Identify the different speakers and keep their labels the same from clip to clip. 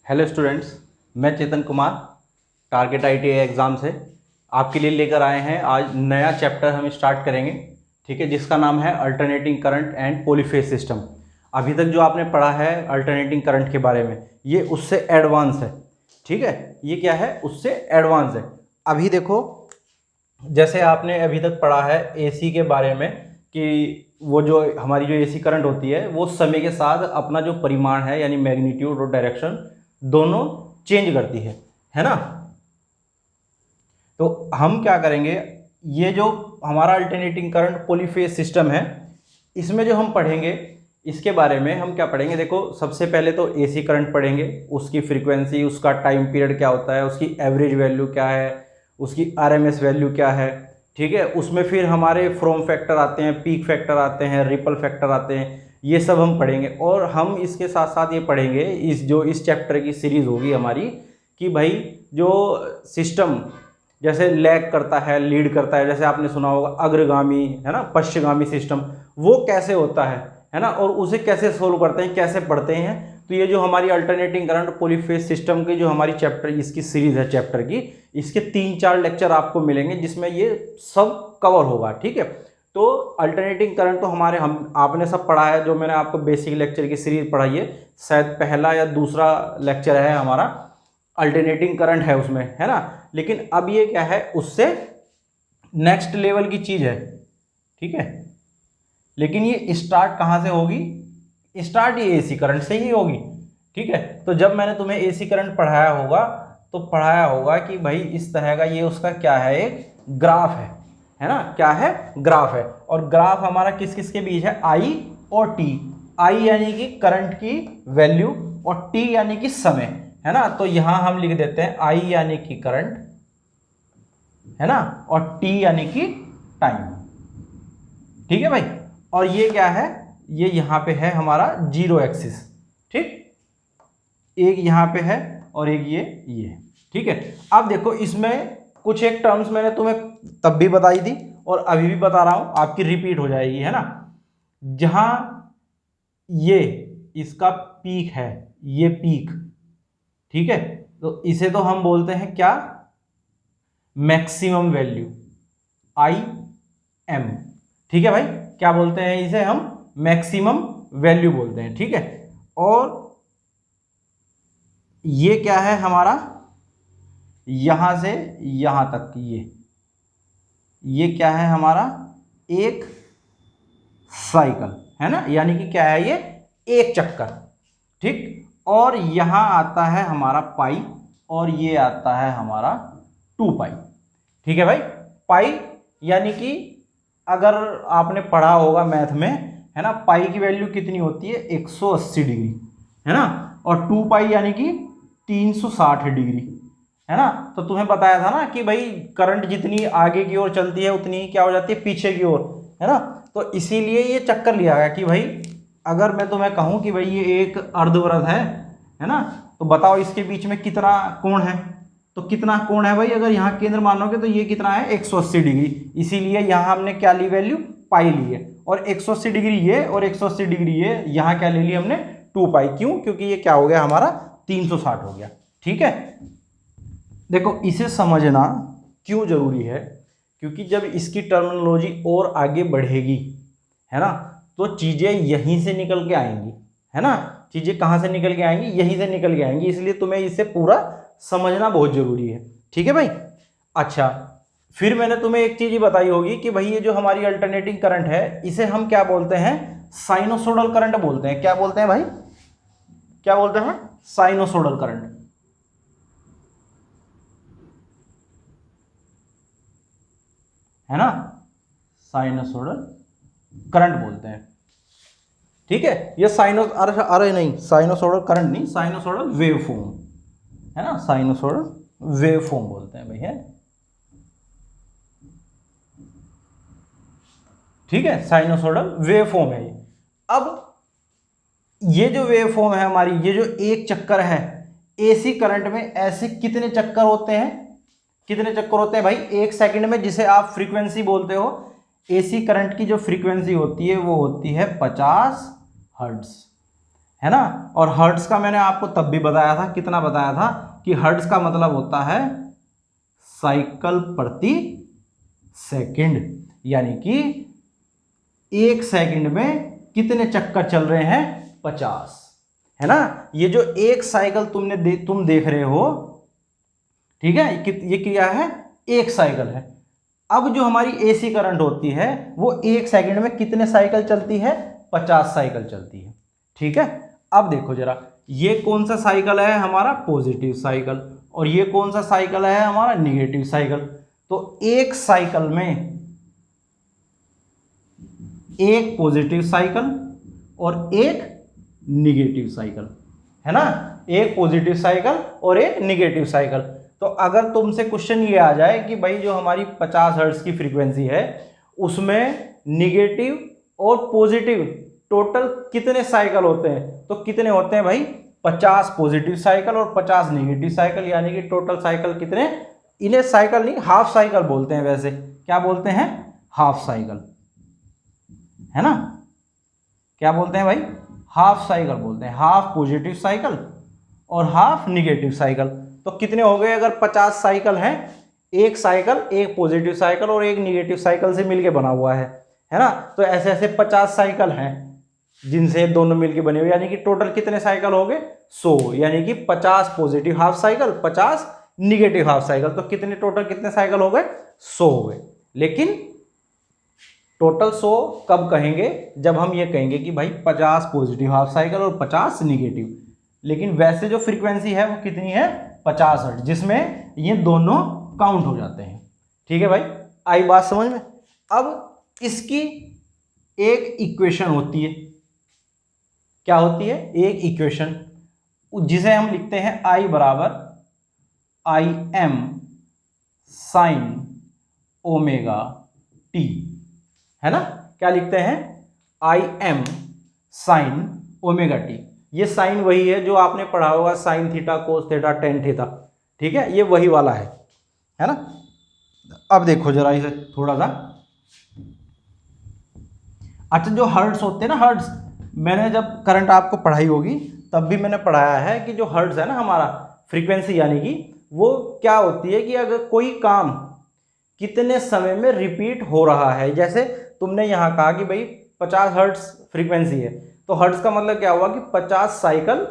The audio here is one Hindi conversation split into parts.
Speaker 1: हेलो स्टूडेंट्स, मैं चेतन कुमार टारगेट ITI एग्ज़ाम से आपके लिए लेकर आए हैं। आज नया चैप्टर हम स्टार्ट करेंगे, ठीक है, जिसका नाम है alternating current and polyphase system. अभी तक जो आपने पढ़ा है अल्टरनेटिंग करंट के बारे में, ये उससे एडवांस है, ठीक है। ये क्या है, उससे एडवांस है। अभी देखो, जैसे आपने अभी तक पढ़ा है AC के बारे में कि वो जो हमारी जो AC करंट होती है वो समय के साथ अपना जो परिमाण है यानी मैग्नीट्यूड और डायरेक्शन दोनों चेंज करती है ना। तो हम क्या करेंगे, ये जो हमारा अल्टरनेटिंग करंट पॉलीफेज सिस्टम है, इसमें जो हम पढ़ेंगे इसके बारे में हम क्या पढ़ेंगे। देखो, सबसे पहले तो AC करंट पढ़ेंगे, उसकी फ्रीक्वेंसी, उसका टाइम पीरियड क्या होता है, उसकी एवरेज वैल्यू क्या है, उसकी RMS वैल्यू क्या है, ठीक है। उसमें फिर हमारे फ्रॉम फैक्टर आते हैं, पीक फैक्टर आते हैं, रिपल फैक्टर आते हैं, ये सब हम पढ़ेंगे। और हम इसके साथ साथ ये पढ़ेंगे, इस चैप्टर की सीरीज होगी हमारी, कि भाई जो सिस्टम जैसे लैग करता है, लीड करता है, जैसे आपने सुना होगा अग्रगामी, है ना, पश्चगामी सिस्टम, वो कैसे होता है ना, और उसे कैसे सोल्व करते हैं, कैसे पढ़ते हैं। तो ये जो हमारी अल्टरनेटिंग करंट पॉलीफेज सिस्टम की जो हमारी चैप्टर इसकी सीरीज है चैप्टर की, इसके 3-4 लेक्चर आपको मिलेंगे जिसमें ये सब कवर होगा, ठीक है। तो अल्टरनेटिंग करंट तो हम आपने सब पढ़ा है, जो मैंने आपको बेसिक लेक्चर की सीरीज पढ़ाई है, शायद पहला या दूसरा लेक्चर है हमारा अल्टरनेटिंग करंट है उसमें, है ना। लेकिन अब ये क्या है, उससे नेक्स्ट लेवल की चीज है, ठीक है। लेकिन ये स्टार्ट कहां से होगी, स्टार्ट ये AC करंट से ही होगी, ठीक है। तो जब मैंने तुम्हें AC करंट पढ़ाया होगा तो पढ़ाया होगा कि भाई इस तरह का ये उसका क्या है, एक ग्राफ है ना, क्या है, ग्राफ है। और ग्राफ हमारा किस किस के बीच है, I और T। I यानी कि करंट की वैल्यू और T यानी कि समय, है ना। तो यहां हम लिख देते हैं I यानी कि करंट, है ना, और T यानी कि टाइम, ठीक है भाई। और ये क्या है, ये यहां पे है हमारा जीरो एक्सिस, ठीक, एक यहां पे है और एक ये, ठीक है। अब देखो, इसमें कुछ एक टर्म्स मैंने तुम्हें तब भी बताई थी और अभी भी बता रहा हूं, आपकी रिपीट हो जाएगी, है ना। जहां ये इसका पीक है, ये पीक, ठीक है, तो इसे तो हम बोलते हैं क्या, मैक्सिमम वैल्यू, IM, ठीक है भाई। क्या बोलते हैं इसे हम, मैक्सिमम वैल्यू बोलते हैं, ठीक है। और ये क्या है हमारा, यहां से यहां तक ये क्या है हमारा, एक साइकिल, है ना, यानी कि क्या है, ये एक चक्कर, ठीक। और यहां आता है हमारा पाई और ये आता है हमारा 2 पाई, ठीक है भाई। पाई यानी कि अगर आपने पढ़ा होगा मैथ में, है ना, पाई की वैल्यू कितनी होती है, 180 डिग्री, है ना। और 2 पाई यानी कि 360 डिग्री, है ना। तो तुम्हें बताया था ना कि भाई करंट जितनी आगे की ओर चलती है उतनी क्या हो जाती है, पीछे की ओर, है ना। तो इसीलिए ये चक्कर लिया गया कि भाई अगर मैं तुम्हें कहूं कि भाई ये एक अर्धवृत्त है ना, तो बताओ इसके बीच में कितना कोण है। तो कितना कोण है भाई, अगर यहाँ केंद्र मानोगे तो ये कितना है, 180 डिग्री। इसीलिए यहाँ हमने क्या ली वैल्यू, पाई ली है। और 180 डिग्री ये और 180 डिग्री ये, यहाँ क्या ले ली हमने, 2 पाई। क्यों, क्योंकि ये क्या हो गया हमारा, 360 हो गया, ठीक है। देखो, इसे समझना क्यों जरूरी है, क्योंकि जब इसकी टर्मिनोलॉजी और आगे बढ़ेगी, है ना, तो चीजें यहीं से निकल के आएंगी, है ना। चीजें कहां से निकल के आएंगी, यहीं से निकल के आएंगी। इसलिए तुम्हें इसे पूरा समझना बहुत जरूरी है, ठीक है भाई। अच्छा, फिर मैंने तुम्हें एक चीज बताई होगी कि भाई ये जो हमारी अल्टरनेटिंग करंट है, इसे हम क्या बोलते हैं, साइनोसोडल करंट बोलते हैं। क्या बोलते हैं भाई, क्या बोलते हैं, साइनोसोडल करंट, है ना, साइनोसोडल करंट बोलते हैं, ठीक है। ये अरे नहीं, साइनोसोडल करंट नहीं, साइनोसोडल वेवफॉर्म, है ना, साइनोसोडल वेवफॉर्म बोलते हैं भाई, है, ठीक है। साइनोसोडल वेवफॉर्म है ये। अब ये जो वेवफॉर्म है हमारी, ये जो एक चक्कर है, AC करंट में ऐसे कितने चक्कर होते हैं, कितने चक्कर होते हैं भाई, 1 सेकंड में, जिसे आप फ्रीक्वेंसी बोलते हो। AC करंट की जो फ्रीक्वेंसी होती है वो होती है 50 हर्ट्ज, है ना। और हर्ट्ज का मैंने आपको तब भी बताया था, कितना बताया था कि हर्ट्ज का मतलब होता है साइकिल प्रति सेकंड, यानी कि एक सेकंड में कितने चक्कर चल रहे हैं, 50, है ना। ये जो एक साइकिल तुम देख रहे हो, ठीक है, ये क्या है, एक साइकिल है। अब जो हमारी एसी करंट होती है वो एक सेकंड में कितने साइकिल चलती है, 50 साइकिल चलती है, ठीक है। अब देखो जरा, ये कौन सा साइकिल है, हमारा पॉजिटिव साइकिल, और ये कौन सा साइकिल है, हमारा निगेटिव साइकिल। तो एक साइकिल में एक पॉजिटिव साइकिल और एक निगेटिव साइकिल, है ना, एक पॉजिटिव साइकिल और एक निगेटिव साइकिल। तो अगर तुमसे क्वेश्चन ये आ जाए कि भाई जो हमारी 50 हर्ट्ज की फ्रीक्वेंसी है उसमें निगेटिव और पॉजिटिव टोटल कितने साइकिल होते हैं, तो कितने होते हैं भाई, 50 पॉजिटिव साइकिल और 50 निगेटिव साइकिल, यानी कि टोटल साइकिल कितने, इन्हें साइकिल नहीं हाफ साइकिल बोलते हैं, वैसे क्या बोलते हैं, हाफ साइकिल, है ना। क्या बोलते हैं भाई, हाफ साइकिल बोलते हैं, हाफ पॉजिटिव साइकिल और हाफ निगेटिव साइकिल। तो कितने हो गए, अगर 50 साइकिल हैं, एक साइकिल एक पॉजिटिव साइकिल और एक निगेटिव साइकिल से मिलके बना हुआ है ना। तो ऐसे ऐसे 50 साइकिल हैं जिनसे दोनों मिलके बने हुए, यानी कि टोटल कितने साइकिल हो गए, 100, यानी कि 50 positive half cycle, 50 negative half cycle, तो कितने टोटल कितने साइकिल हो गए, 100 हो गए। लेकिन टोटल 100 कब कहेंगे, जब हम ये कहेंगे कि भाई 50 पॉजिटिव हाफ साइकिल और 50 निगेटिव। लेकिन वैसे जो फ्रीक्वेंसी है वो कितनी है, 50 हर्ट्ज, जिसमें ये दोनों काउंट हो जाते हैं, ठीक है भाई, आई बात समझ में। अब इसकी एक इक्वेशन होती है, क्या होती है, एक इक्वेशन, जिसे हम लिखते हैं आई बराबर I M sine omega T, है ना। क्या लिखते हैं, I am sine omega T. ये साइन वही है जो आपने पढ़ा होगा, sine theta cos theta tan theta, ठीक है, ये वही वाला है ना। अब देखो जरा इसे थोड़ा सा, अच्छा जो हर्ट्ज होते हैं ना, हर्ट्ज, मैंने जब करंट आपको पढ़ाई होगी तब भी मैंने पढ़ाया है कि जो हर्ट्ज है ना हमारा फ्रीक्वेंसी, यानी कि वो क्या होती है कि अगर कोई काम कितने समय में रिपीट हो रहा है, जैसे तुमने यहाँ कहा कि भाई 50 हर्ट्ज फ्रीक्वेंसी है, तो हर्ट्ज का मतलब क्या हुआ कि 50 साइकिल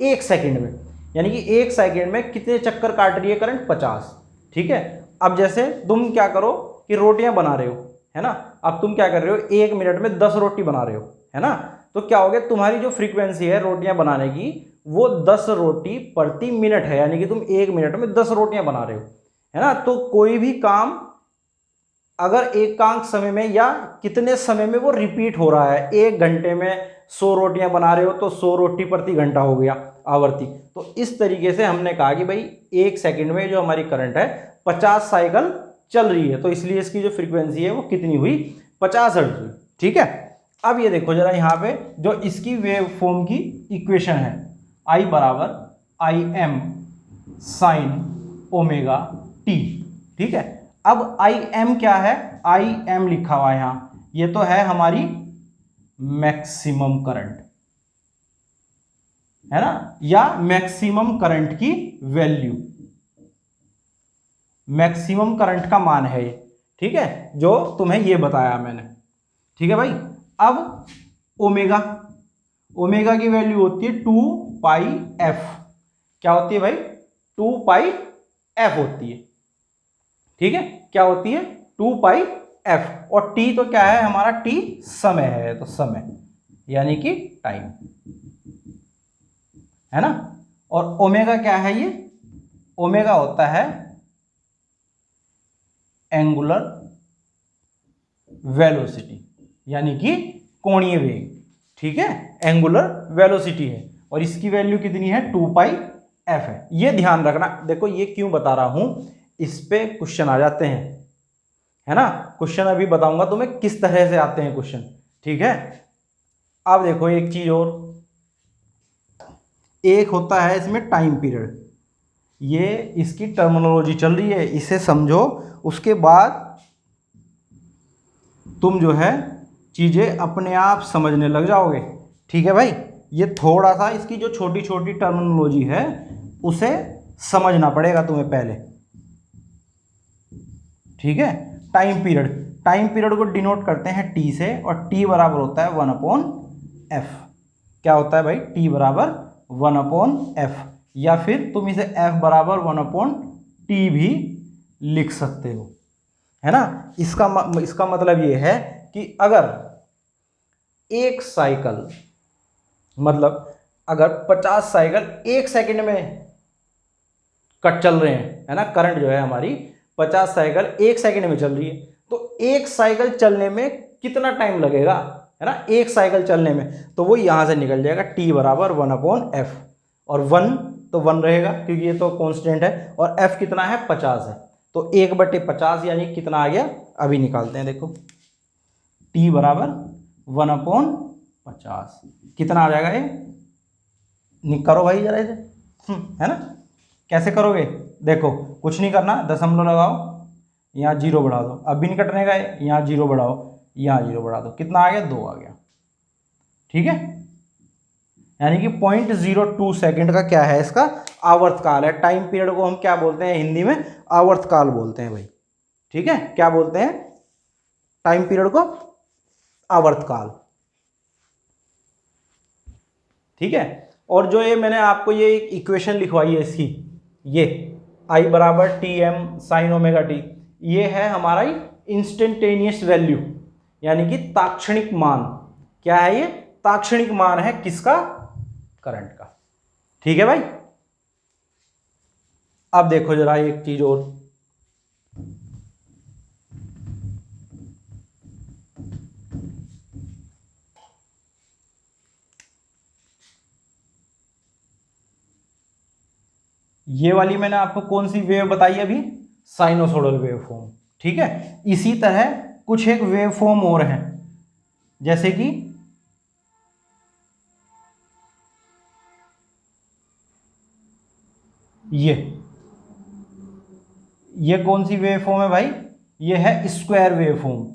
Speaker 1: एक सेकंड में, यानी कि एक सेकंड में कितने चक्कर काट रही है करंट, 50, ठीक है। अब जैसे तुम क्या करो कि रोटियां बना रहे हो, है ना, अब तुम क्या कर रहे हो, 1 मिनट में 10 रोटी बना रहे हो, है ना, तो क्या हो गया, तुम्हारी जो फ्रीक्वेंसी है रोटियां बनाने की वो 10 रोटी प्रति मिनट है, यानी कि तुम 1 मिनट में 10 रोटियां बना रहे हो, है ना। तो कोई भी काम अगर एकांक समय में या कितने समय में वो रिपीट हो रहा है, 1 घंटे में 100 रोटियां बना रहे हो तो 100 रोटी प्रति घंटा हो गया आवर्ती। तो इस तरीके से हमने कहा कि भाई 1 सेकंड में जो हमारी करंट है 50 साइकिल चल रही है, तो इसलिए इसकी जो फ्रीक्वेंसी है वो कितनी हुई, 50 हर्ट्ज हुई, ठीक है। अब ये देखो जरा यहाँ पे जो इसकी वेव फॉर्म की इक्वेशन है, आई बराबर I M sine omega T, ठीक है। अब आई एम क्या है, आई एम लिखा हुआ है यहां, ये तो है हमारी मैक्सिमम करंट, है ना, या मैक्सिमम करंट की वैल्यू, मैक्सिमम करंट का मान है ये, ठीक है, जो तुम्हें ये बताया मैंने, ठीक है भाई। अब ओमेगा, ओमेगा की वैल्यू होती है 2 पाई एफ, क्या होती है भाई, 2 पाई एफ होती है, ठीक है, क्या होती है, 2 पाई एफ, और टी तो क्या है हमारा, टी समय है, तो समय यानी कि टाइम, है ना। और ओमेगा क्या है, ये ओमेगा होता है एंगुलर वेलोसिटी, यानी कि कोणीय वेग, ठीक है, एंगुलर वेलोसिटी है, और इसकी वैल्यू कितनी है, 2 पाई एफ है। ये ध्यान रखना, देखो ये क्यों बता रहा हूं, इस पे क्वेश्चन आ जाते हैं, है ना, क्वेश्चन अभी बताऊंगा तुम्हें किस तरह से आते हैं क्वेश्चन, ठीक है। अब देखो एक चीज और, एक होता है इसमें टाइम पीरियड, ये इसकी टर्मिनोलॉजी चल रही है, इसे समझो, उसके बाद तुम जो है चीजें अपने आप समझने लग जाओगे, ठीक है भाई। ये थोड़ा सा इसकी जो छोटी छोटी टर्मिनोलॉजी है उसे समझना पड़ेगा तुम्हें पहले, ठीक है। टाइम पीरियड को डिनोट करते हैं टी से, और टी बराबर होता है 1/f। क्या होता है भाई? टी बराबर 1/f, या फिर तुम इसे f बराबर 1/t भी लिख सकते हो, है ना। इसका मतलब ये है कि अगर एक साइकिल, मतलब अगर 50 साइकिल एक सेकंड में कट चल रहे हैं, है ना, करंट जो है हमारी 50 साइकिल एक सेकंड में चल रही है, तो एक साइकिल चलने में कितना टाइम लगेगा, है ना, एक साइकिल चलने में, तो वो यहां से निकल जाएगा टी बराबर 1/f, और 1 तो 1 रहेगा क्योंकि ये तो कांस्टेंट है, और f कितना है? 50 है, तो 1/50 यानी कितना आ गया? अभी निकालते हैं, देखो t बराबर 1/50 कितना आ जाएगा ये? करो भाई जरा इसे, है ना। कैसे करोगे? देखो कुछ नहीं करना, दशमलव लगाओ, यहाँ 0 बढ़ा दो, अब भी नहीं कटने का, यहाँ 0 बढ़ाओ, यहाँ 0 बढ़ा दो, कितना आ गया? 2 आ गया, ठीक है। यानी कि 0.02 सेकंड का क्या है? इसका आवर्तकाल है। टाइम पीरियड को हम क्या बोलते हैं हिंदी में? आवर्तकाल बोलते हैं भाई, ठीक है। क्या बोलते हैं टाइम पीरियड को? आवर्तकाल, ठीक है। और जो ये मैंने आपको ये एक इक्वेशन लिखवाई है इसकी, ये I बराबर T M sine omega T, ये है हमारा इंस्टेंटेनियस वैल्यू, यानी कि ताक्षणिक मान। क्या है ये? ताक्षणिक मान है किसका? करंट का, ठीक है भाई। अब देखो जरा एक चीज और, ये वाली मैंने आपको कौन सी वेव बताई अभी? साइनोसोडल वेव फॉर्म, ठीक है। इसी तरह कुछ एक वेव फॉर्म और है, जैसे कि ये कौन सी वेव फॉर्म है भाई? ये है स्क्वायर वेव फॉर्म,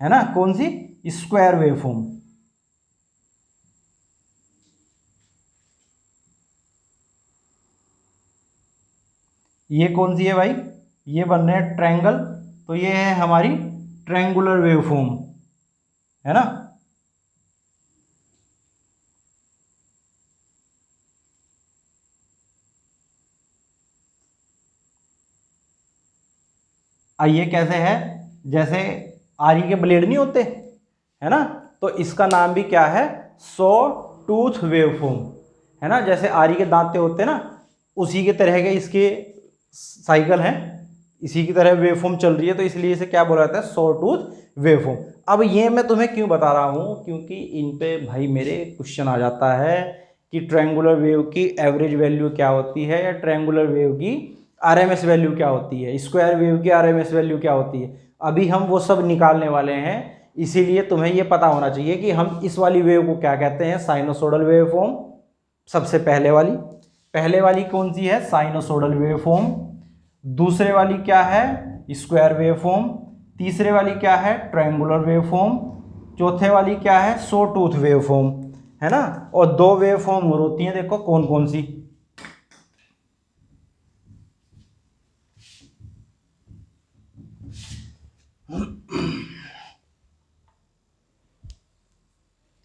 Speaker 1: है ना। कौन सी? Square wave form. ये कौन सी है भाई? ये बन रहे हैं ट्रायंगल, तो ये है हमारी ट्रायंगुलर वेव फॉर्म, है ना। ये कैसे है? जैसे आरी के ब्लेड नहीं होते, है ना, तो इसका नाम भी क्या है? सॉ टूथ वेव फॉर्म, है ना। जैसे आरी के दांते होते हैं ना, उसी के तरह के इसके साइकिल हैं, इसी की तरह वेव फॉर्म चल रही है, तो इसलिए इसे क्या बोला जाता है? Saw tooth wave form. अब ये मैं तुम्हें क्यों बता रहा हूँ? क्योंकि इन पे भाई मेरे क्वेश्चन आ जाता है कि ट्रायंगुलर वेव की एवरेज वैल्यू क्या होती है, या ट्रायंगुलर वेव की आरएमएस वैल्यू क्या होती है, स्क्वायर वेव की आरएमएस वैल्यू क्या होती है। अभी हम वो सब निकालने वाले हैं, इसीलिए तुम्हें ये पता होना चाहिए कि हम इस वाली वेव को क्या कहते हैं? Sinusoidal wave form. सबसे पहले वाली कौन सी है? Sinusoidal wave form. दूसरे वाली क्या है? Square wave form. तीसरे वाली क्या है? Triangular wave form. चौथे वाली क्या है? सॉ टूथ वेव फॉर्म, है ना। और 2 वेव फॉर्म और होती हैं, देखो कौन कौन सी।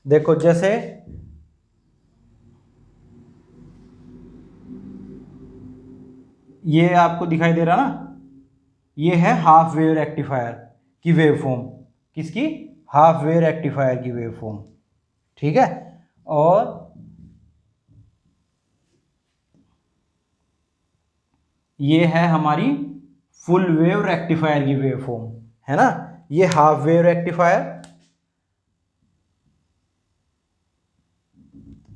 Speaker 1: देखो जैसे ये आपको दिखाई दे रहा ना, ये है हाफ वेव रेक्टिफायर की वेव फॉर्म। किसकी? हाफ वेव रेक्टिफायर की वेव फॉर्म, ठीक है। और ये है हमारी फुल वेव रेक्टिफायर की वेव फॉर्म, है ना। ये half wave rectifier,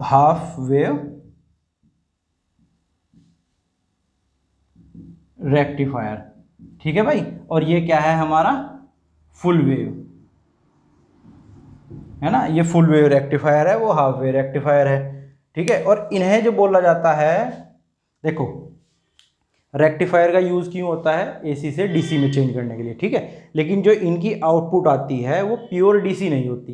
Speaker 1: half wave rectifier, ठीक है भाई। और ये क्या है हमारा? फुल वेव, है ना। ये फुल वेव रेक्टिफायर है, वो हाफ वेव रेक्टिफायर है, ठीक है। और इन्हें जो बोला जाता है, देखो रेक्टिफायर का यूज़ क्यों होता है? एसी से डीसी में चेंज करने के लिए, ठीक है। लेकिन जो इनकी आउटपुट आती है वो प्योर डीसी नहीं होती,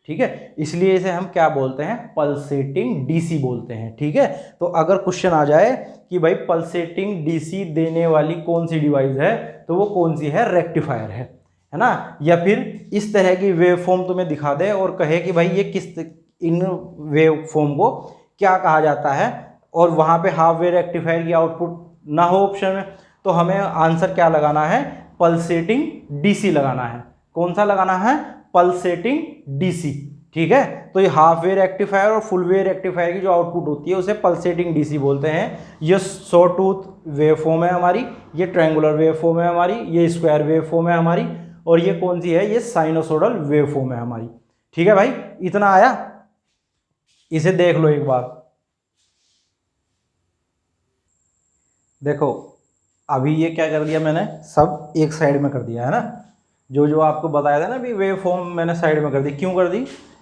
Speaker 1: ठीक है, इसलिए इसे हम क्या बोलते हैं, पल्सेटिंग डीसी बोलते हैं। ठीक है, तो अगर क्वेश्चन आ जाए कि भाई पल्सेटिंग डीसी देने वाली कौन सी डिवाइस है, तो वो कौन सी है, रेक्टिफायर है ना। या फिर इस तरह की वेव फॉर्म तुम्हें दिखा दे और कहे कि भाई ये इन वेव फॉर्म को क्या कहा जाता है, और वहां पे हाफ वेव रेक्टिफायर की आउटपुट ना हो ऑप्शन में, तो हमें आंसर क्या लगाना है, पल्सेटिंग डीसी लगाना है। कौन सा लगाना है, पल्सेटिंग डीसी। ठीक है, तो ये हाफ वेव रेक्टिफायर और फुल वेव रेक्टिफायर की जो आउटपुट होती है उसे पल्सेटिंग डीसी बोलते हैं। ये सॉ टूथ वेव फॉर्म है हमारी, ये ट्रायंगुलर वेव फॉर्म है हमारी, ये स्क्वायर वेव फॉर्म है हमारी, और ये कौन सी है, ये साइनोसोडल वेव फॉर्म है हमारी। ठीक है भाई, इतना आया, इसे देख लो एक बार। देखो अभी ये क्या कर दिया मैंने, सब एक साइड में कर दिया है ना, जो जो आपको बताया था ना भी वेव फॉर्म मैंने साइड में कर दी। क्यों कर दी,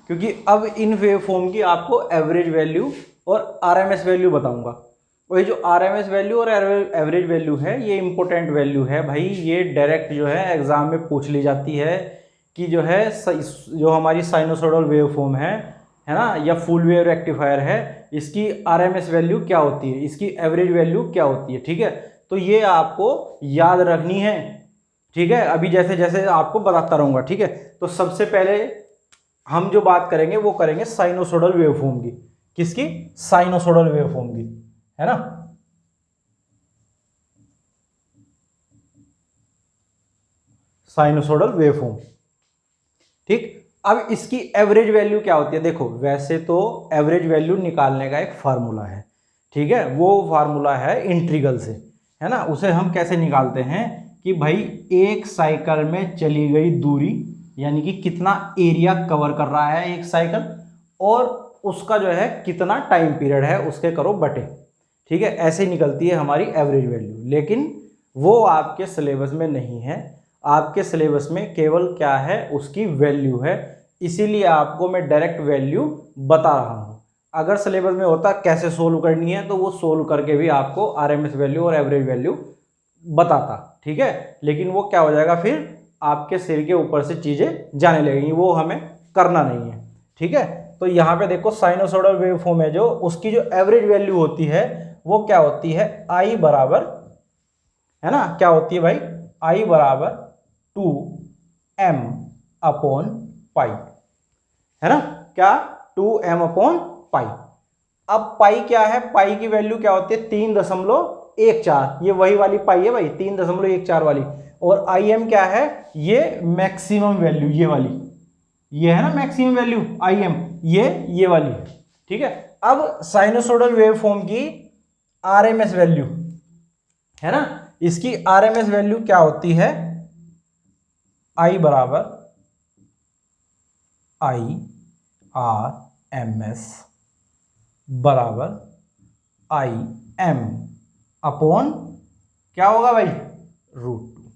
Speaker 1: क्योंकि अब इन वेव फॉर्म की आपको एवरेज वैल्यू और आरएमएस वैल्यू बताऊंगा। और ये जो आरएमएस वैल्यू और एवरेज वैल्यू है ये इंपॉर्टेंट वैल्यू है भाई, ये डायरेक्ट जो है एग्जाम में पूछ ली जाती है कि जो है जो हमारी साइनोसोडल वेव फॉर्म है ना, या फुल वेव रेक्टिफायर है, इसकी आरएमएस वैल्यू क्या होती है, इसकी एवरेज वैल्यू क्या होती है। ठीक है, तो ये आपको याद रखनी है। ठीक है, अभी जैसे जैसे आपको बताता रहूंगा। ठीक है, तो सबसे पहले हम जो बात करेंगे वो करेंगे साइनोसोडल वेवफॉर्म की। किसकी, साइनोसोडल वेवफॉर्म की, है ना। साइनोसोडल वेवफॉर्म, ठीक। अब इसकी एवरेज वैल्यू क्या होती है, देखो वैसे तो एवरेज वैल्यू निकालने का एक फार्मूला है। ठीक है, वो फार्मूला है इंटीग्रल से, है ना। उसे हम कैसे निकालते हैं कि भाई एक साइकिल में चली गई दूरी, यानी कि कितना एरिया कवर कर रहा है एक साइकिल, और उसका जो है कितना टाइम पीरियड है उसके करो बटे। ठीक है, ऐसे निकलती है हमारी एवरेज वैल्यू, लेकिन वो आपके सिलेबस में नहीं है। आपके सिलेबस में केवल क्या है, उसकी वैल्यू है, इसीलिए आपको मैं डायरेक्ट वैल्यू बता रहा हूं। अगर सिलेबस में होता कैसे सोल्व करनी है, तो वो सोल्व करके भी आपको आरएमएस वैल्यू और एवरेज वैल्यू बताता। ठीक है, लेकिन वो क्या हो जाएगा, फिर आपके सिर के ऊपर से चीजें जाने लगेंगी, वो हमें करना नहीं है। ठीक है, तो यहां पे देखो साइनोसोडल वेवफॉर्म है जो, उसकी जो एवरेज वैल्यू होती है वो क्या होती है, आई बराबर, है ना, क्या होती है भाई, आई बराबर 2m अपॉन पाई, है ना, क्या, 2m अपॉन पाई। अब पाई क्या है, पाई की वैल्यू क्या होती है, 3.14, ये वही वाली पाई है भाई, 3.14 वाली। और आई एम क्या है, ये मैक्सिमम वैल्यू, ये वाली, ये है ना मैक्सिमम वैल्यू आई एम, ये वाली है। ठीक है, अब साइनोसोडल वेवफॉर्म की आरएमएस वैल्यू, है ना, इसकी आरएमएस वैल्यू क्या होती है, आई बराबर आई आर एम एस बराबर आई एम अपॉन क्या होगा भाई, √2,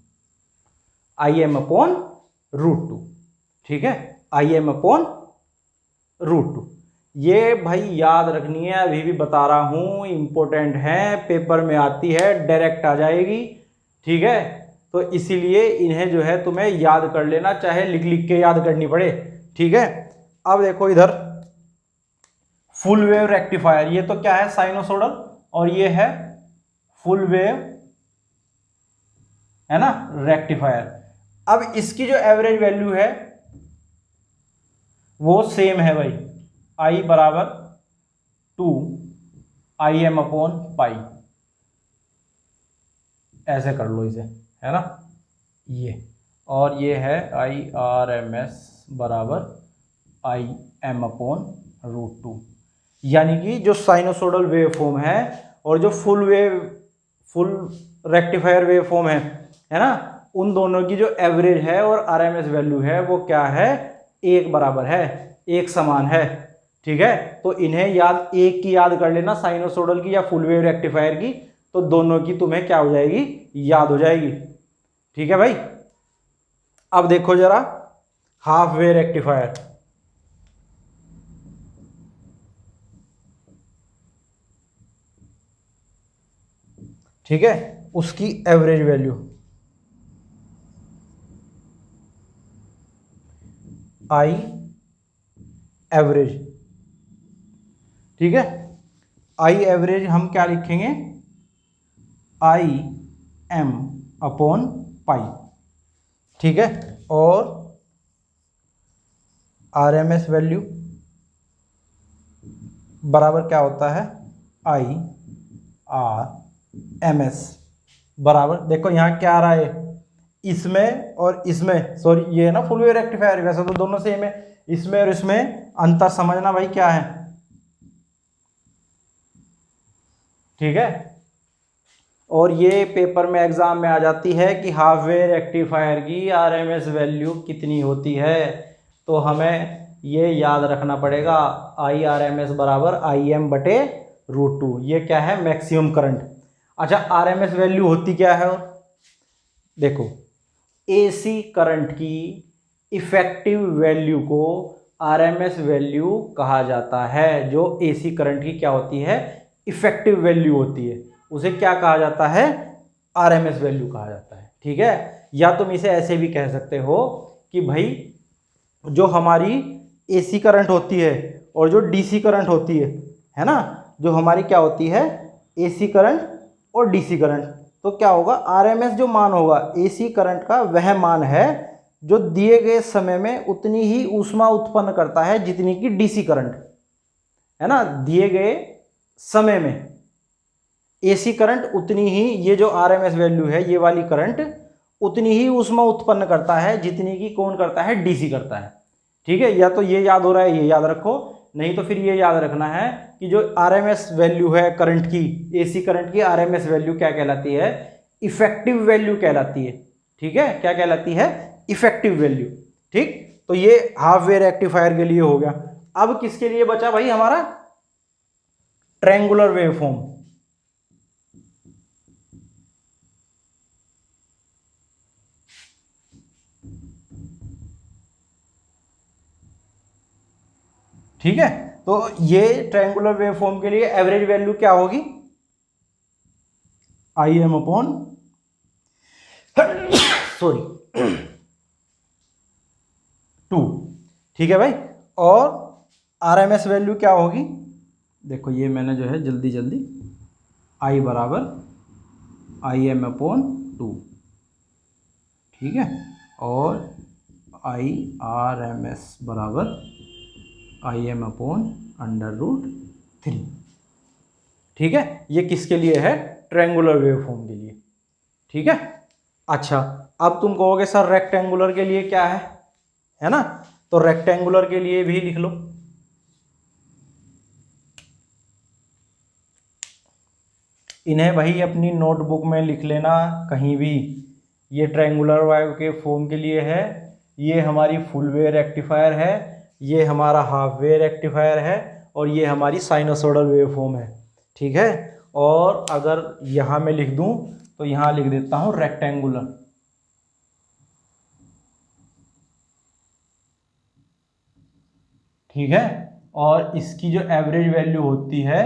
Speaker 1: आई एम अपॉन √2। ठीक है, आई एम अपॉन √2, ये भाई याद रखनी है, अभी भी बता रहा हूं, इंपॉर्टेंट है, पेपर में आती है, डायरेक्ट आ जाएगी। ठीक है, तो इसीलिए इन्हें जो है तुम्हें याद कर लेना, चाहे लिख लिख के याद करनी पड़े। ठीक है, अब देखो इधर फुल वेव रेक्टिफायर, ये तो क्या है, साइनोसोडल, और ये है फुल वेव, है ना, रेक्टिफायर। अब इसकी जो एवरेज वैल्यू है वो सेम है भाई, आई बराबर 2 IM अपॉन पाई, ऐसे कर लो इसे, है ना, ये, और ये है IRMS बराबर IM अपॉन √2। यानी कि जो साइनोसोडल वेव फॉर्म है और जो फुल रेक्टिफायर वेव फॉर्म है ना, उन दोनों की जो एवरेज है और आरएमएस वैल्यू है वो क्या है, एक बराबर है, एक समान है। ठीक है, तो इन्हें याद, एक की याद कर लेना, साइनोसोडल की या फुल वेव रेक्टिफायर की, तो दोनों की तुम्हें क्या हो जाएगी, याद हो जाएगी। ठीक है भाई, अब देखो जरा हाफ वेव रेक्टिफायर। ठीक है, उसकी एवरेज वैल्यू आई एवरेज, ठीक है। आई एवरेज हम क्या लिखेंगे, आई एम अपॉन पाई, ठीक है। और आर एम एस वैल्यू बराबर क्या होता है, आई आर एम एस बराबर, देखो यहाँ क्या आ रहा है, इसमें और इसमें, सॉरी ये है ना फुल वेव रेक्टिफायर, वैसे तो दोनों सेम है, इसमें और इसमें अंतर समझना भाई क्या है, ठीक है। और ये पेपर में एग्जाम में आ जाती है कि हाफ वेव रेक्टिफायर की आरएमएस वैल्यू कितनी होती है, तो हमें ये याद रखना पड़ेगा, आई आर एम एस बराबर आई एम बटे रूट टू, ये क्या है, मैक्सिमम करंट। अच्छा आरएमएस वैल्यू होती क्या है, और देखो एसी करंट की इफेक्टिव वैल्यू को आरएमएस वैल्यू कहा जाता है। जो एसी करंट की क्या होती है, इफेक्टिव वैल्यू होती है, उसे क्या कहा जाता है, आरएमएस वैल्यू कहा जाता है, ठीक है। या तुम इसे ऐसे भी कह सकते हो कि भाई जो हमारी एसी करंट होती है और जो डीसी करंट होती है ना, जो हमारी क्या होती है, एसी करंट और डीसी करंट, तो क्या होगा, आरएमएस जो मान होगा एसी करंट का वह मान है जो दिए गए समय में उतनी ही ऊष्मा उत्पन्न करता है जितनी की डीसी करंट है ना, दिए गए समय में एसी करंट उतनी ही, ये जो आरएमएस वैल्यू है ये वाली करंट उतनी ही ऊष्मा उत्पन्न करता है जितनी की कौन करता है, डीसी करता है, ठीक है। या तो ये याद हो रहा है, ये याद रखो, नहीं तो फिर ये याद रखना है कि जो आरएमएस वैल्यू है करंट की, एसी करंट की आरएमएस वैल्यू क्या कहलाती है, इफेक्टिव वैल्यू कहलाती है, ठीक है। क्या कहलाती है, इफेक्टिव वैल्यू, ठीक। तो ये हाफ वेव रेक्टिफायर के लिए हो गया। अब किसके लिए बचा भाई हमारा, ट्रायंगुलर वेवफॉर्म, ठीक है। तो ये ट्रायंगुलर वेवफॉर्म के लिए एवरेज वैल्यू क्या होगी, I M upon sorry two, ठीक है भाई। और आरएमएस वैल्यू क्या होगी, देखो ये मैंने जो है जल्दी जल्दी, आई बराबर आई एम अपॉन टू, ठीक है। और आई आर एम एस बराबर I M upon under root three, ठीक है। ये किसके लिए है, ट्रायंगुलर वेवफॉर्म के लिए, ठीक है। अच्छा अब तुम कहोगे सर रेक्टेंगुलर के लिए क्या है ना, तो रेक्टेंगुलर के लिए भी लिख लो, इन्हें भाई अपनी नोटबुक में लिख लेना कहीं भी। ये ट्रायंगुलर वेव के फॉर्म के लिए है, ये हमारी फुल वेव रेक्टिफायर है, ये हमारा हाफ वेव रेक्टिफायर है, और ये हमारी साइनसोइडल वेव फॉर्म है, ठीक है। और अगर यहाँ मैं लिख दूँ तो यहाँ लिख देता हूँ रेक्टेंगुलर, ठीक है। और इसकी जो एवरेज वैल्यू होती है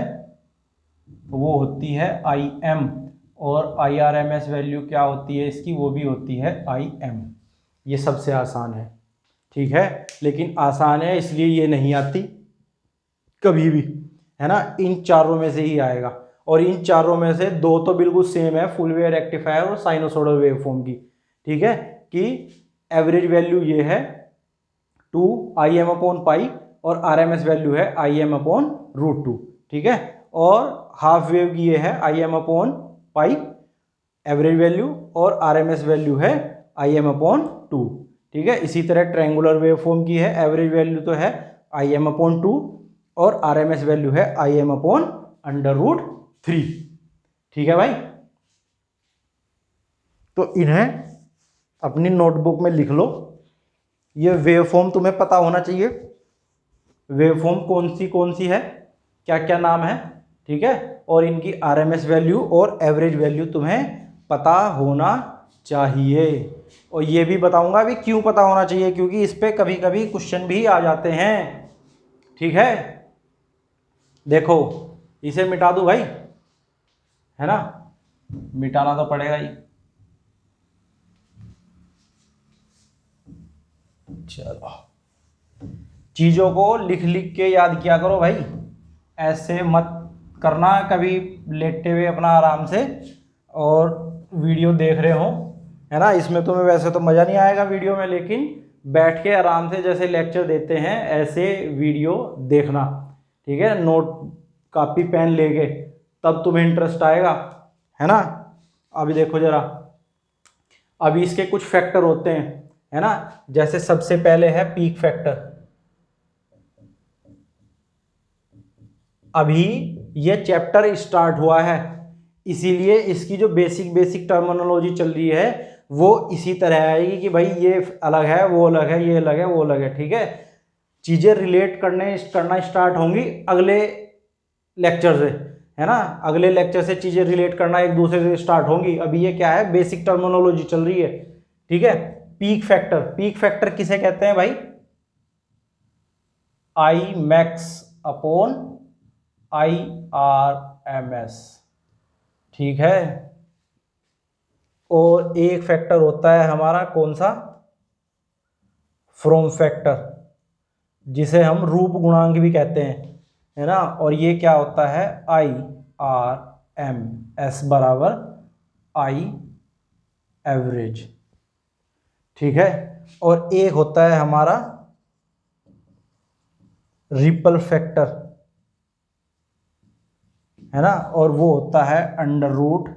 Speaker 1: वो होती है आई एम, और I R M S value क्या होती है इसकी, वो भी होती है आई एम। ये सबसे आसान है, ठीक है। लेकिन आसान है इसलिए ये नहीं आती कभी भी, है ना, इन चारों में से ही आएगा। और इन चारों में से दो तो बिल्कुल सेम है, फुल वेव रेक्टिफायर और साइनोसोइडल वेवफॉर्म की, ठीक है। कि एवरेज वैल्यू ये है two I M upon pi, और आर एम एस वैल्यू है I M upon root two, ठीक है। और हाफ वेव की ये है I M upon pi average value, और आर एम एस वैल्यू है आई एम अपॉन टू, ठीक है। इसी तरह ट्रायंगुलर वेवफॉर्म की है, एवरेज वैल्यू तो है आई एम अपॉन टू, और आर एम एस वैल्यू है I M upon under root three, ठीक है भाई। तो इन्हें अपनी नोटबुक में लिख लो, ये वेवफॉर्म तुम्हें पता होना चाहिए, वेवफॉर्म कौन सी है, क्या क्या नाम है, ठीक है। और इनकी आरएमएस वैल्यू और एवरेज वैल्यू तुम्हें पता होना चाहिए। और ये भी बताऊंगा अभी क्यों पता होना चाहिए, क्योंकि इस पे कभी कभी क्वेश्चन भी आ जाते हैं, ठीक है। देखो इसे मिटा दूं भाई, है ना, मिटाना तो पड़ेगा ही, चलो। चीज़ों को लिख लिख के याद किया करो भाई, ऐसे मत करना कभी लेटे हुए अपना आराम से और वीडियो देख रहे हो, है ना। इसमें तुम्हें वैसे तो मज़ा नहीं आएगा वीडियो में, लेकिन बैठ के आराम से जैसे लेक्चर देते हैं ऐसे वीडियो देखना, ठीक है। नोट कॉपी पेन लेके, तब तुम्हें इंटरेस्ट आएगा, है ना। अभी देखो जरा, अभी इसके कुछ फैक्टर होते हैं, है ना। जैसे सबसे पहले है पीक फैक्टर। अभी ये चैप्टर स्टार्ट हुआ है, इसीलिए इसकी जो बेसिक टर्मिनोलॉजी चल रही है वो इसी तरह आएगी कि भाई ये अलग है, वो अलग है, ये अलग है, वो अलग है, ठीक है। चीज़ें रिलेट करना स्टार्ट होंगी अगले लेक्चर से, है ना। अगले लेक्चर से चीज़ें रिलेट करना एक दूसरे से स्टार्ट होंगी। अभी ये क्या है, बेसिक टर्मिनोलॉजी चल रही है, ठीक है। पीक फैक्टर किसे कहते हैं भाई? आई मैक्स अपॉन IRMS, ठीक है। और एक फैक्टर होता है हमारा कौन सा, फ्रॉम फैक्टर, जिसे हम रूप गुणांक भी कहते हैं, है ना। और ये क्या होता है, IRMS बराबर I एवरेज, ठीक है। और एक होता है हमारा रिपल फैक्टर, है ना। और वो होता है अंडर रूट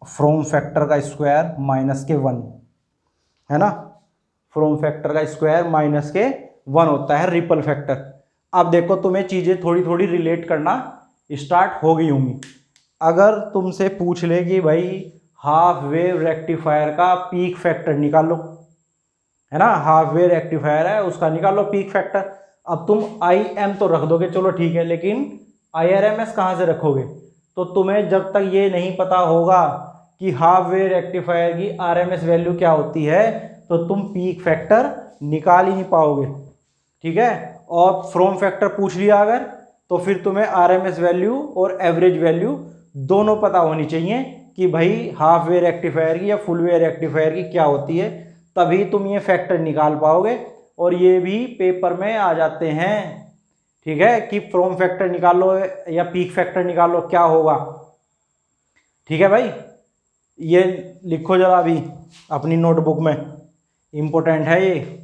Speaker 1: फ्रॉम फैक्टर का स्क्वायर माइनस के 1, है ना। फ्रॉम फैक्टर का स्क्वायर माइनस के 1 होता है रिपल फैक्टर। अब देखो तुम्हें चीज़ें थोड़ी थोड़ी रिलेट करना स्टार्ट हो गई होंगी। अगर तुमसे पूछ ले कि भाई हाफ वेव रेक्टिफायर का पीक फैक्टर निकाल लो, है ना। हाफ वेव रेक्टिफायर है, उसका निकाल लो पीक फैक्टर। अब तुम IM तो रख दोगे, चलो ठीक है, लेकिन IRMS कहाँ से रखोगे? तो तुम्हें जब तक ये नहीं पता होगा कि हाफ वेव रेक्टिफायर की RMS वैल्यू क्या होती है, तो तुम पीक फैक्टर निकाल ही नहीं पाओगे, ठीक है। और फ्रॉम फैक्टर पूछ लिया अगर, तो फिर तुम्हें RMS वैल्यू और एवरेज वैल्यू दोनों पता होनी चाहिए कि भाई हाफ वेव रेक्टिफायर की या फुल वेव रेक्टिफायर की क्या होती है, तभी तुम ये फैक्टर निकाल पाओगे। और ये भी पेपर में आ जाते हैं, ठीक है, कि फ्रॉम फैक्टर निकाल लो या पीक फैक्टर निकाल लो, क्या होगा, ठीक है भाई। ये लिखो जरा अभी अपनी नोटबुक में, इंपॉर्टेंट है ये।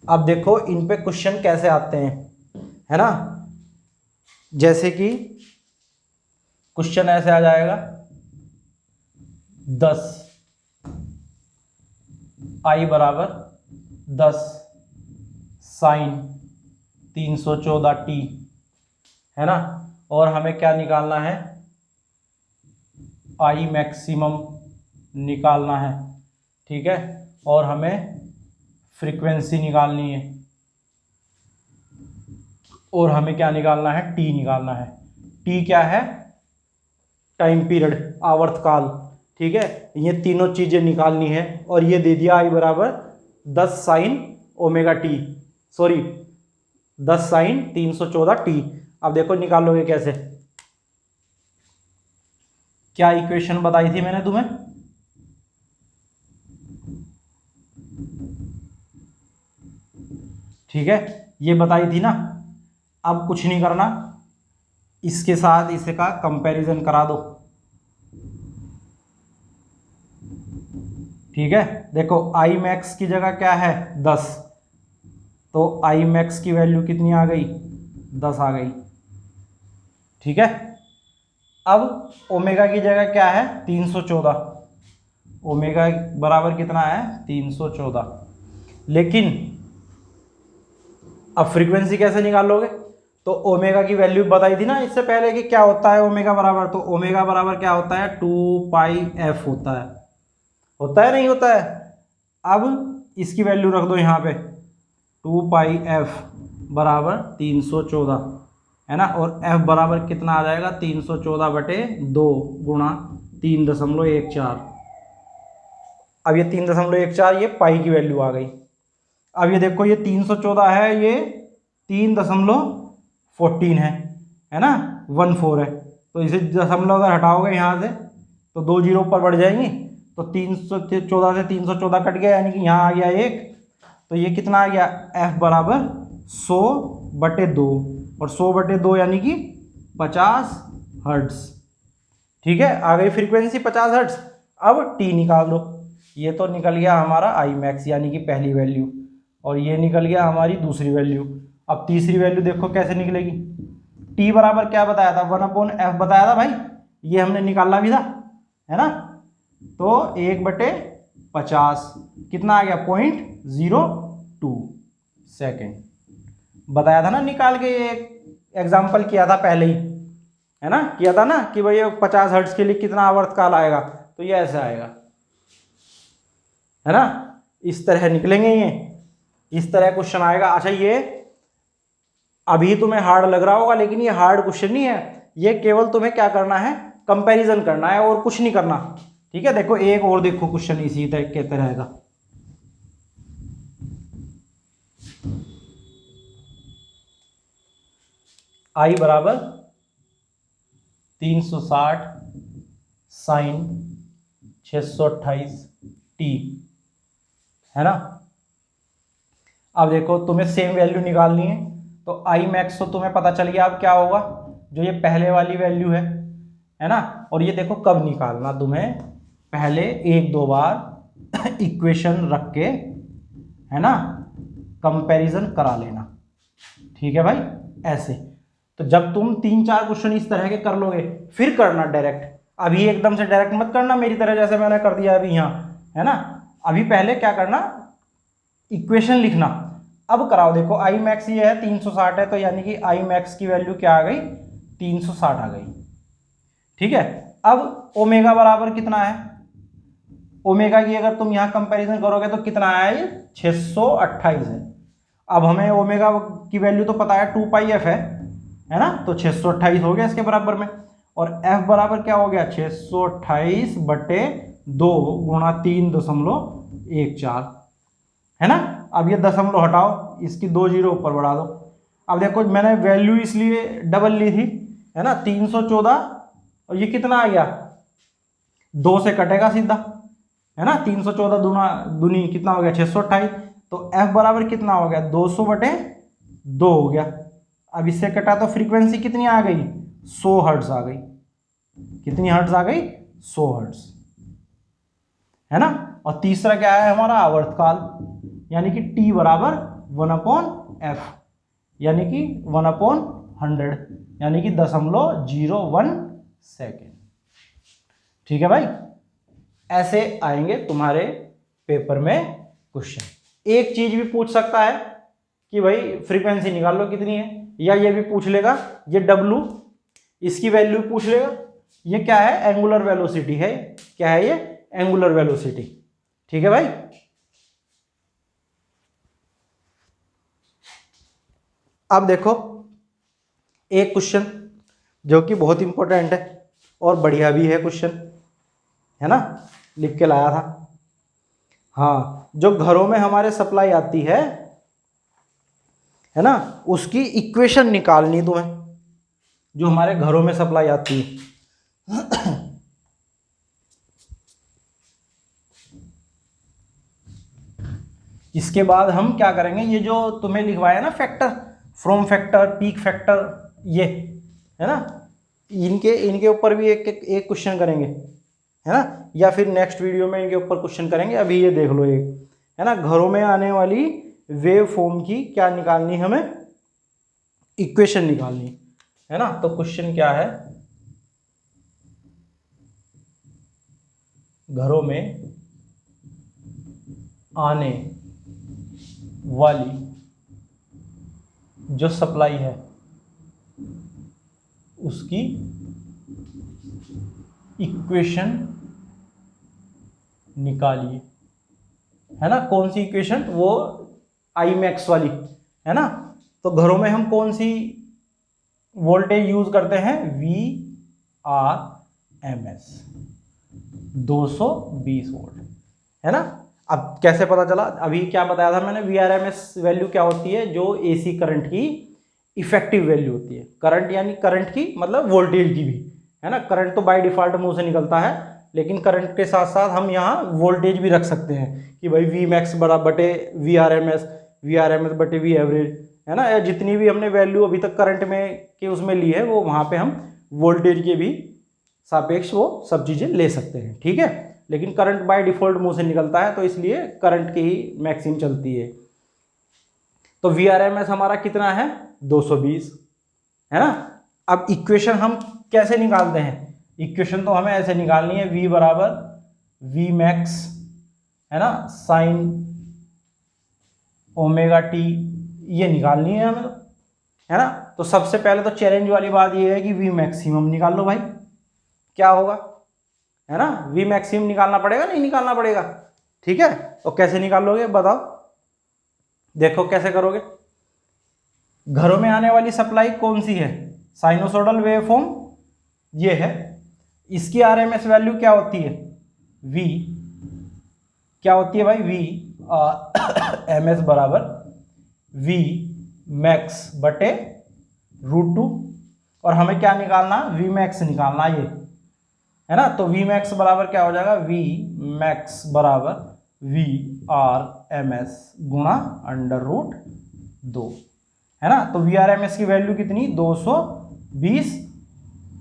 Speaker 1: अब देखो इन पे क्वेश्चन कैसे आते हैं, है ना। जैसे कि क्वेश्चन ऐसे आ जाएगा, 10 I बराबर 10 साइन 314t, है ना। और हमें क्या निकालना है, I मैक्सिमम निकालना है, ठीक है। और हमें फ्रीक्वेंसी निकालनी है, और हमें क्या निकालना है, T निकालना है। T क्या है, टाइम पीरियड, आवर्तकाल, ठीक है। ये तीनों चीजें निकालनी है। और ये दे दिया I बराबर 10 sine omega T, sorry 10 sine 314t। अब देखो निकालोगे कैसे, क्या इक्वेशन बताई थी मैंने तुम्हें, ठीक है, ये बताई थी ना। अब कुछ नहीं करना, इसके साथ इसका कंपैरिजन करा दो, ठीक है। देखो I मैक्स की जगह क्या है 10, तो I मैक्स की वैल्यू कितनी आ गई, 10 आ गई, ठीक है। अब ओमेगा की जगह क्या है 314, ओमेगा बराबर कितना है 314। लेकिन अब फ्रीक्वेंसी कैसे निकालोगे, तो ओमेगा की वैल्यू बताई थी ना इससे पहले कि क्या होता है ओमेगा बराबर, तो ओमेगा बराबर क्या होता है 2πf होता है नहीं होता है। अब इसकी वैल्यू रख दो यहाँ पे, 2πf बराबर 314, है ना। और f बराबर कितना आ जाएगा 314/2 गुणा 3.14। अब ये 3.14 ये पाई की वैल्यू आ गई। अब ये देखो ये 314 है, ये 3.14 है ना। 14 है। तो इसे दशमलव अगर हटाओगे यहाँ से तो 2 जीरो ऊपर बढ़ जाएंगी, तो 314 से 314 कट गया, यानी कि यहाँ आ गया 1। तो ये कितना आ गया, F बराबर 100/2, और 100/2 यानी कि 50 हर्ट्ज। ठीक है, आ गई फ्रीक्वेंसी 50 हर्ट्ज। अब टी निकाल दो। ये तो निकल गया हमारा आई मैक्स यानी कि पहली वैल्यू, और ये निकल गया हमारी दूसरी वैल्यू। अब तीसरी वैल्यू देखो कैसे निकलेगी। टी बराबर क्या बताया था, 1/f बताया था भाई, ये हमने निकालना भी था, है ना। तो 1/50 कितना आ गया, 0.02 सेकेंड बताया था ना निकाल के। ये एग्जाम्पल किया था पहले ही, है ना, किया था ना कि भाई 50 हर्ट्ज के लिए कितना आवर्तकाल आएगा, तो ये ऐसे आएगा, है ना। इस तरह निकलेंगे ये, इस तरह क्वेश्चन आएगा। अच्छा, ये अभी तुम्हें हार्ड लग रहा होगा, लेकिन ये हार्ड क्वेश्चन नहीं है, ये केवल तुम्हें क्या करना है, कंपैरिजन करना है और कुछ नहीं करना। ठीक है, देखो एक और देखो क्वेश्चन इसी तरह के तरह का। आई बराबर 360 साइन 628 टी, है ना। अब देखो तुम्हें सेम वैल्यू निकालनी है, तो आई मैक्स तो तुम्हें पता चल गया अब क्या होगा, जो ये पहले वाली वैल्यू है ना। और ये देखो कब निकालना, तुम्हें पहले 1-2 बार इक्वेशन रख के, है ना, कंपैरिजन करा लेना। ठीक है भाई, ऐसे। तो जब तुम 3-4 क्वेश्चन इस तरह के कर लोगे, फिर करना डायरेक्ट। अभी एकदम से डायरेक्ट मत करना मेरी तरह जैसे मैंने कर दिया अभी यहाँ, है ना। अभी पहले क्या करना, इक्वेशन लिखना। अब कराओ, देखो आई मैक्स ये है 360 है, तो यानी कि आई मैक्स की वैल्यू क्या आ गई, 360 आ गई। ठीक है, अब ओमेगा बराबर कितना है, ओमेगा की अगर तुम यहां कंपैरिजन करोगे तो कितना आया, ये 628 है। अब हमें ओमेगा की वैल्यू तो पता है 2πf है ना, तो 628 हो गया इसके बराबर में। और f बराबर क्या हो गया, 628/2 गुणा 3.14, है ना। अब ये दशमलव हटाओ, इसकी 2 जीरो ऊपर बढ़ा दो। अब देखो मैंने वैल्यू इसलिए डबल ली थी, है ना, 314, और ये कितना आ गया, 2 से कटेगा सीधा, है ना। 314 दूनी कितना हो गया, 628। तो f बराबर कितना हो गया, 200/2 हो गया। अब इससे कटा तो फ्रीक्वेंसी कितनी आ गई, 100 हर्ट्ज आ गई। कितनी हर्ट्ज आ गई, 100 हर्ट्ज, है ना। और तीसरा क्या है हमारा, आवर्तकाल, यानी कि t बराबर 1/f, यानी कि 1/100, यानी कि 0.01 सेकेंड। ठीक है भाई, ऐसे आएंगे तुम्हारे पेपर में क्वेश्चन। एक चीज भी पूछ सकता है कि भाई फ्रीक्वेंसी निकाल लो कितनी है, या ये भी पूछ लेगा, ये W इसकी वैल्यू पूछ लेगा। ये क्या है, एंगुलर वेलोसिटी है, क्या है ये, एंगुलर वेलोसिटी। ठीक है भाई, अब देखो एक क्वेश्चन जो कि बहुत इंपॉर्टेंट है और बढ़िया भी है क्वेश्चन, है ना, लिख के लाया था। हाँ, जो घरों में हमारे सप्लाई आती है ना, उसकी इक्वेशन निकालनी तुम्हें, जो हमारे घरों में सप्लाई आती है। इसके बाद हम क्या करेंगे, ये जो तुम्हें लिखवाया ना factor, from factor, peak factor, ये है ना, इनके ऊपर भी एक क्वेश्चन करेंगे, है ना, या फिर नेक्स्ट वीडियो में इनके ऊपर क्वेश्चन करेंगे। अभी ये देख लो, एक है ना, घरों में आने वाली वेव फॉर्म की क्या निकालनी, हमें इक्वेशन निकालनी, है ना। तो क्वेश्चन क्या है, घरों में आने वाली जो सप्लाई है उसकी इक्वेशन निकालिए, है ना। कौन सी इक्वेशन, वो आई मैक्स वाली, है ना। तो घरों में हम कौन सी वोल्टेज यूज करते हैं, VRMS 220 वोल्ट, है ना। अब कैसे पता चला, अभी क्या बताया था मैंने, VRMS वैल्यू क्या होती है, जो AC करंट की इफेक्टिव वैल्यू होती है। करंट यानी करंट की मतलब वोल्टेज की भी, है ना। करंट तो बाय डिफॉल्ट मुंह से निकलता है, लेकिन करंट के साथ साथ हम यहाँ वोल्टेज भी रख सकते हैं कि भाई वी मैक्स बराबर बटे वी आर एम एस बटे वी एवरेज, है ना। या जितनी भी हमने वैल्यू अभी तक करंट में के उसमें ली है वो वहाँ पे हम वोल्टेज के भी सापेक्ष वो सब चीज़ें ले सकते हैं, ठीक है। लेकिन करंट बाय डिफॉल्ट मुंह से निकलता है तो इसलिए करंट की ही मैक्सिम चलती है। तो वी आर एम एस हमारा कितना है 220, है ना। अब इक्वेशन हम कैसे निकालते हैं, इक्वेशन तो हमें ऐसे निकालनी है, v बराबर वी मैक्स, है ना, साइन ओमेगा टी, ये निकालनी है हमें, है ना। तो सबसे पहले तो चैलेंज वाली बात ये है कि वी मैक्सिमम निकाल लो भाई, क्या होगा, है ना। वी मैक्सिमम निकालना पड़ेगा, नहीं निकालना पड़ेगा, ठीक है। तो कैसे निकालोगे बताओ, देखो कैसे करोगे। घरों में आने वाली सप्लाई कौन सी है, साइनोसोडल वेवफॉर्म ये है, इसकी आरएमएस वैल्यू क्या होती है, v क्या होती है भाई, v एम एस बराबर v मैक्स बटे √2, और हमें क्या निकालना, v मैक्स निकालना ये, है ना। तो v मैक्स बराबर क्या हो जाएगा, v मैक्स बराबर v आर एम एस गुणा √2, है ना। तो वी आर एम एस की वैल्यू कितनी 220,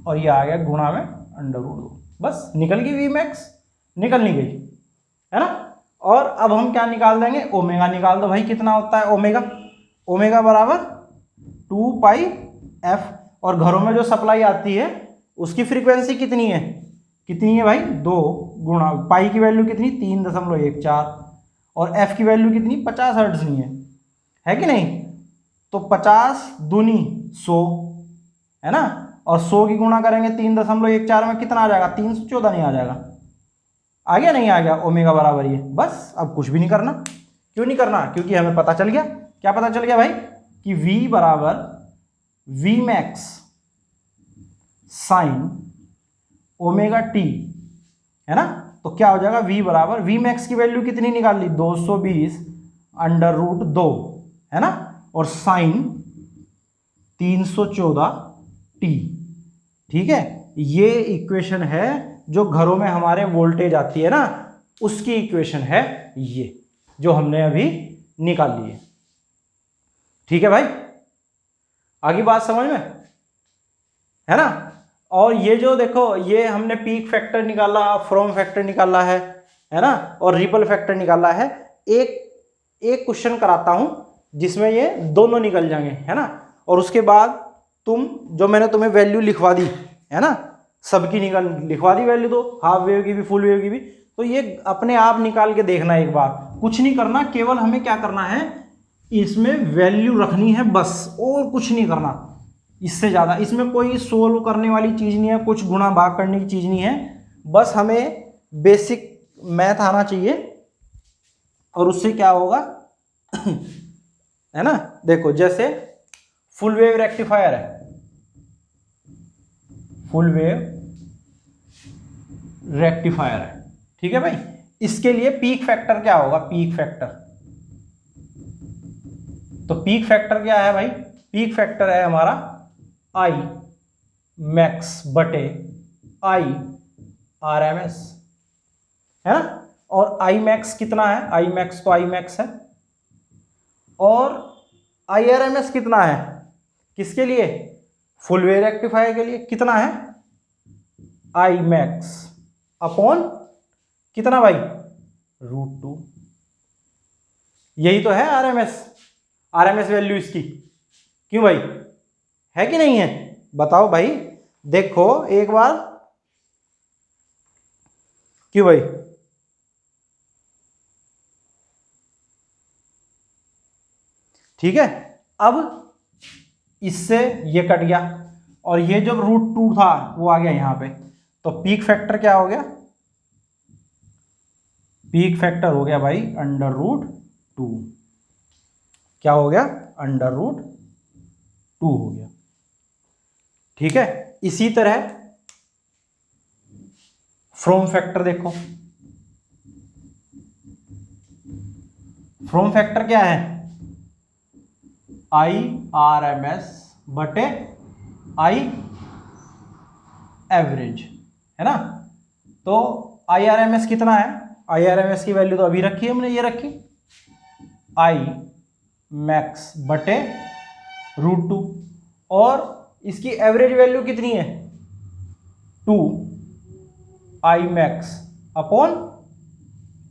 Speaker 1: और ये आ गया गुणा में √2, बस निकल गई वी मैक्स, निकल नहीं गई, है ना। और अब हम क्या निकाल देंगे, ओमेगा निकाल दो भाई, कितना होता है ओमेगा, ओमेगा बराबर 2 पाई एफ, और घरों में जो सप्लाई आती है उसकी फ्रीक्वेंसी कितनी है भाई 2 गुणा पाई की वैल्यू कितनी 3.14, और एफ की वैल्यू कितनी 50 हर्ट्ज नहीं है कि नहीं। तो 50 दूनी 100, है ना, और 100 की गुणा करेंगे 3.14 में, कितना आ जाएगा 314 नहीं आ जाएगा, आ गया नहीं आ गया, ओमेगा बराबर ये, बस अब कुछ भी नहीं करना। क्यों नहीं करना, क्योंकि हमें पता चल गया, क्या पता चल गया भाई, कि v बराबर V max sine omega T, है ना। तो क्या हो जाएगा, v बराबर वी मैक्स की वैल्यू कितनी निकाल ली 220 √2, है ना, और साइन 314 टी, ठीक है। ये इक्वेशन है जो घरों में हमारे वोल्टेज आती है ना, उसकी इक्वेशन है ये जो हमने अभी निकाल ली है, ठीक है भाई। आगे बात समझ में, है ना। और ये जो देखो, ये हमने पीक फैक्टर निकाला, फ्रॉम फैक्टर निकाला है ना, और रिपल फैक्टर निकाला है। एक क्वेश्चन कराता हूं जिसमें ये दोनों निकल जाएंगे, है ना। और उसके बाद जो मैंने तुम्हें वैल्यू लिखवा दी, है ना, सबकी लिखवा दी वैल्यू, तो हाफ वेव की भी फुल वेव की भी, तो ये अपने आप निकाल के देखना, एक बार कुछ नहीं करना, केवल हमें क्या करना है, इसमें वैल्यू रखनी है बस, और कुछ नहीं करना इससे ज़्यादा। इसमें कोई सोल्व करने वाली चीज़ नहीं है, कुछ गुणा भाग करने की चीज़ नहीं है, बस हमें बेसिक मैथ आना चाहिए, और उससे क्या होगा है ना। देखो जैसे फुल वेव रेक्टिफायर है, फुल वेव रेक्टिफायर है, ठीक है भाई। इसके लिए पीक फैक्टर क्या होगा, पीक फैक्टर, तो पीक फैक्टर क्या है भाई, पीक फैक्टर है हमारा आई मैक्स बटे आई आर एम एस, है ना। और आई मैक्स कितना है, आई मैक्स तो आई मैक्स है, और आई आर एम एस कितना है, किसके लिए, फुल वेव रेक्टिफायर के लिए, कितना है आई मैक्स अपॉन कितना भाई √2, यही तो है आरएमएस वैल्यू इसकी। क्यों भाई, है कि नहीं है, बताओ भाई, देखो एक बार, क्यों भाई, ठीक है। अब इससे ये कट गया, और ये जब √2 था वो आ गया यहां पे, तो पीक फैक्टर क्या हो गया, पीक फैक्टर हो गया भाई √2, क्या हो गया √2 हो गया, ठीक है। इसी तरह फ्रॉम फैक्टर देखो, फ्रॉम फैक्टर क्या है, IRMS बटे I एवरेज, है ना। तो IRMS कितना है, IRMS की वैल्यू तो अभी रखी है हमने, ये रखी I मैक्स बटे √2, और इसकी एवरेज वैल्यू कितनी है 2 I मैक्स अपॉन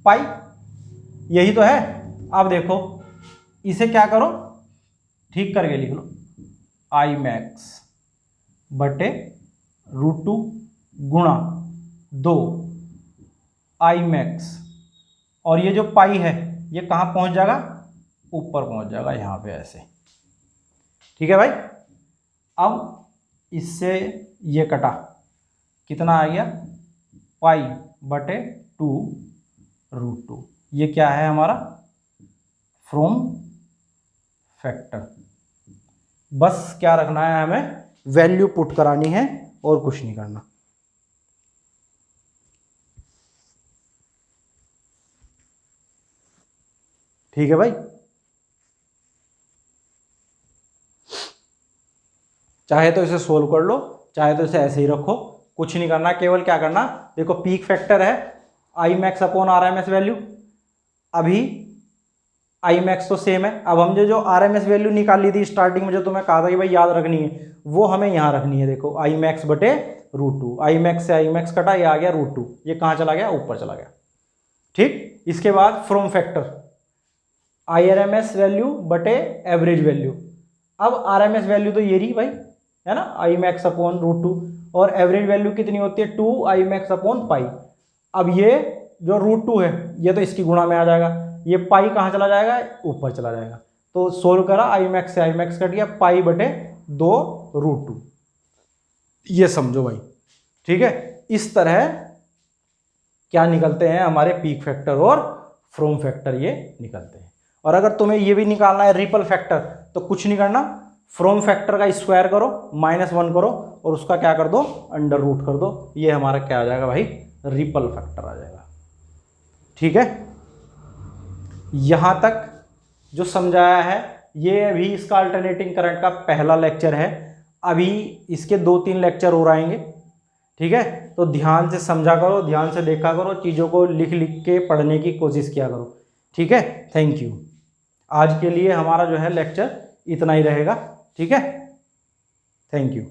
Speaker 1: पाई, यही तो है। अब देखो इसे क्या करो, ठीक करके लिख लो, I मैक्स बटे √2 गुणा 2 I मैक्स, और ये जो पाई है ये कहाँ पहुंच जाएगा, ऊपर पहुंच जाएगा यहाँ पे ऐसे, ठीक है भाई। अब इससे ये कटा, कितना आ गया पाई बटे 2√2, ये क्या है हमारा फ्रॉम फैक्टर। बस क्या रखना है हमें, वैल्यू पुट करानी है और कुछ नहीं करना। ठीक है भाई, चाहे तो इसे सोल्व कर लो, चाहे तो इसे ऐसे ही रखो, कुछ नहीं करना, केवल क्या करना, देखो पीक फैक्टर है I max upon RMS value, अभी I मैक्स तो सेम है। अब हमने जो RMS वैल्यू निकाल ली थी स्टार्टिंग में, जो तुम्हें कहा था कि भाई याद रखनी है, वो हमें यहाँ रखनी है। देखो I मैक्स बटे √2, I मैक्स से I मैक्स कटा, ये आ गया √2, ये कहाँ चला गया, ऊपर चला गया, ठीक। इसके बाद फ्रॉम फैक्टर IRMS वैल्यू बटे एवरेज वैल्यू, अब RMS वैल्यू तो ये रही भाई, है ना, I मैक्स अपॉन √2, और एवरेज वैल्यू कितनी होती है 2 I मैक्स अपॉन पाई। अब ये जो √2 है ये तो इसकी गुणा में आ जाएगा, ये पाई कहाँ चला जाएगा, ऊपर चला जाएगा। तो सोल्व करा, I मैक्स से I मैक्स कट गया, पाई बटे 2√2, ये समझो भाई, ठीक है। इस तरह क्या निकलते हैं हमारे पीक फैक्टर और फ्रॉम फैक्टर, ये निकलते हैं। और अगर तुम्हें ये भी निकालना है रिपल फैक्टर, तो कुछ नहीं करना, फ्रॉम फैक्टर का स्क्वायर करो, -1 करो, और उसका क्या कर दो, अंडर रूट कर दो, ये हमारा क्या आ जाएगा भाई, रिपल फैक्टर आ जाएगा, ठीक है। यहां तक जो समझाया है, ये अभी इसका अल्टरनेटिंग करंट का पहला लेक्चर है, अभी इसके 2-3 लेक्चर और आएंगे, ठीक है। तो ध्यान से समझा करो, ध्यान से देखा करो, चीज़ों को लिख लिख के पढ़ने की कोशिश किया करो, ठीक है। Thank you. आज के लिए हमारा जो है लेक्चर इतना ही रहेगा, ठीक है। Thank you.